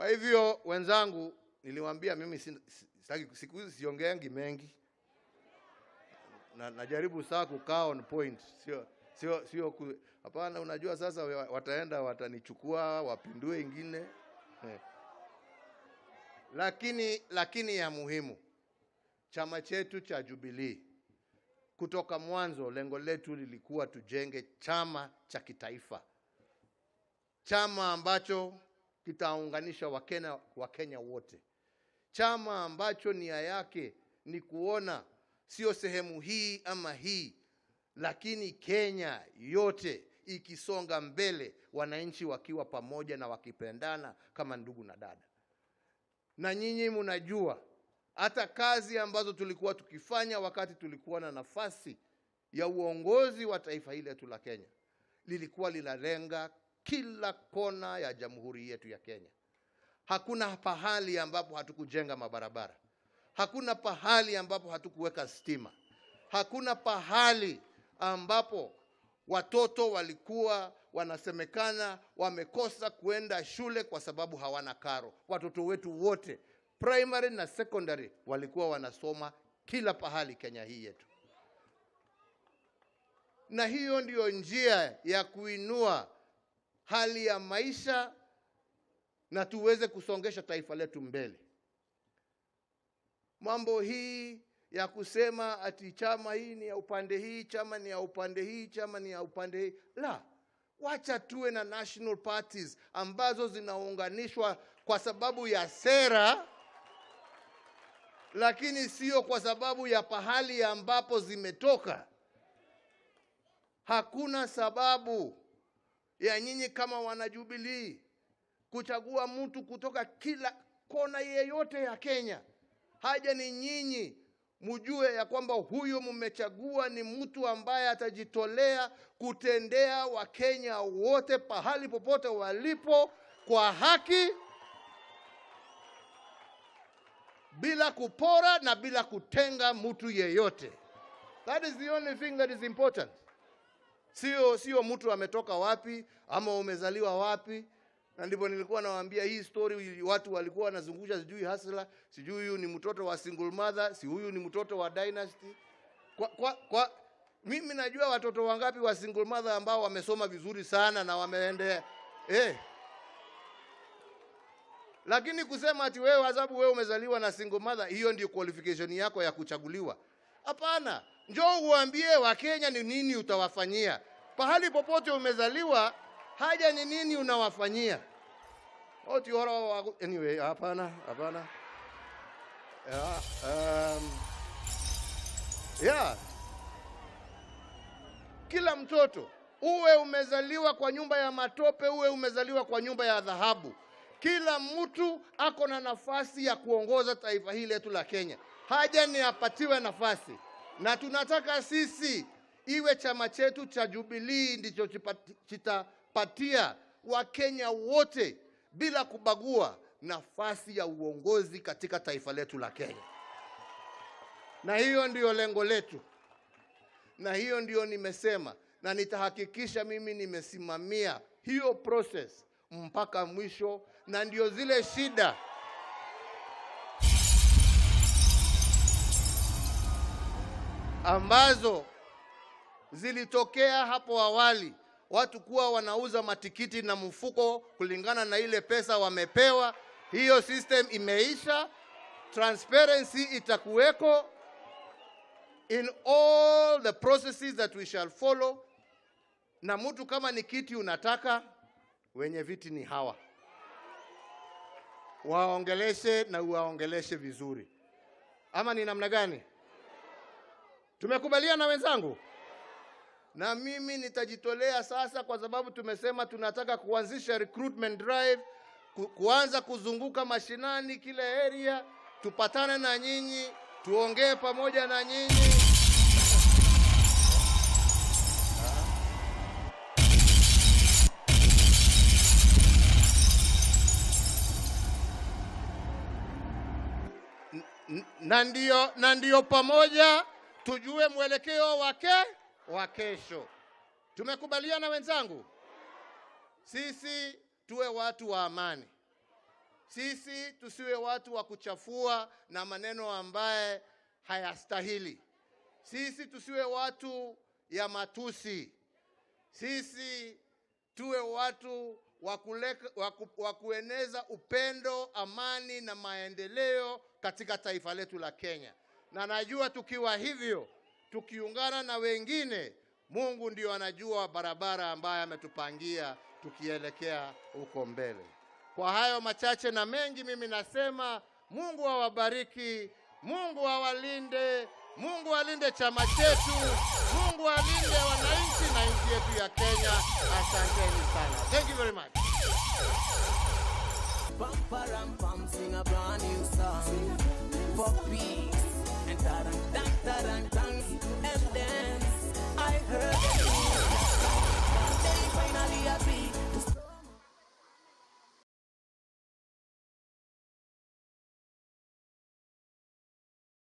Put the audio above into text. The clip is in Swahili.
Kwa hivyo wenzangu, niliwaambia mimi siku hizi siongeangi mengi. Najaribu saa kukaa on point. Sio hapana, unajua sasa wataenda watanichukua wapindue ingine. Lakini ya muhimu, chama chetu cha Jubilee kutoka mwanzo lengo letu lilikuwa tujenge chama cha kitaifa. Chama ambacho kitaunganisha Wakenya wote. Chama ambacho nia yake ni kuona sio sehemu hii ama hii, lakini Kenya yote ikisonga mbele, wananchi wakiwa pamoja na wakipendana kama ndugu na dada. Na nyinyi mnajua hata kazi ambazo tulikuwa tukifanya wakati tulikuwa na nafasi ya uongozi wa taifa hili letu la Kenya, lilikuwa linalenga kila kona ya jamhuri yetu ya Kenya. Hakuna pahali ambapo hatukujenga mabarabara. Hakuna pahali ambapo hatukuweka stima. Hakuna pahali ambapo watoto walikuwa wanasemekana wamekosa kuenda shule kwa sababu hawana karo. Watoto wetu wote, primary na secondary, walikuwa wanasoma kila pahali Kenya hii yetu. Na hiyo ndio njia ya kuinua hali ya maisha na tuweze kusongesha taifa letu mbele. Mambo hii ya kusema ati chama hii ni ya upande hii, chama ni ya upande hii, chama ni ya upande hii, la. Wacha tuwe na national parties ambazo zinaunganishwa kwa sababu ya sera, lakini sio kwa sababu ya pahali ambapo zimetoka. Hakuna sababu ya nyinyi kama wana Jubilee kuchagua mtu kutoka kila kona yeyote ya Kenya. Haja ni nyinyi mjue ya kwamba huyo mmechagua ni mtu ambaye atajitolea kutendea Wakenya wote pahali popote walipo kwa haki, bila kupora na bila kutenga mtu yeyote. That is the only thing that is important. Sio mtu ametoka wapi ama umezaliwa wapi. Na ndipo nilikuwa nawaambia hii story, watu walikuwa wanazungusha sijui Hasla, sijui huyu ni mtoto wa single mother, si huyu ni mtoto wa dynasty. Mimi najua watoto wangapi wa single mother ambao wamesoma vizuri sana na wameendea. Lakini kusema ati wewe sababu wewe umezaliwa na single mother, hiyo ndio qualification yako ya kuchaguliwa. Hapana, njoo uambie Wakenya ni nini utawafanyia. Pahali popote umezaliwa, haja ni nini unawafanyia. Anyway, hapana. Kila mtoto, uwe umezaliwa kwa nyumba ya matope, uwe umezaliwa kwa nyumba ya dhahabu, kila mtu ako na nafasi ya kuongoza taifa hili letu la Kenya. Haja ni apatiwe nafasi. Na tunataka sisi iwe chama chetu cha Jubilee ndicho chitapatia Wakenya wote bila kubagua nafasi ya uongozi katika taifa letu la Kenya. Na hiyo ndio lengo letu. Na hiyo ndio nimesema, na nitahakikisha mimi nimesimamia hiyo process mpaka mwisho. Na ndio zile shida ambazo zilitokea hapo awali, watu kuwa wanauza matikiti na mfuko kulingana na ile pesa wamepewa. Hiyo system imeisha. Transparency itakuweko in all the processes that we shall follow. Na mtu kama ni kiti unataka, wenye viti ni hawa, waongeleshe na uwaongeleshe vizuri. Ama ni namna gani? Tumekubaliana wenzangu? Na mimi nitajitolea sasa, kwa sababu tumesema tunataka kuanzisha recruitment drive, kuanza kuzunguka mashinani kila area, tupatane na nyinyi, tuongee pamoja na nyinyi. Na ndio pamoja tujue mwelekeo wa kesho. Tumekubaliana wenzangu? Sisi tuwe watu wa amani. Sisi tusiwe watu wa kuchafua na maneno ambaye hayastahili. Sisi tusiwe watu ya matusi. Sisi tuwe watu wa kueneza upendo, amani na maendeleo katika taifa letu la Kenya. Na najua tukiwa hivyo, tukiungana na wengine, Mungu ndio anajua barabara ambayo ametupangia tukielekea huko mbele. Kwa hayo machache na mengi, mimi nasema Mungu awabariki, Mungu awalinde, Mungu alinde chama chetu, Mungu alinde wananchi na nchi yetu ya Kenya. Asanteni sana. Thank you very much. Pam, sing a brand new song for peace and and dance. I heard they finally agree.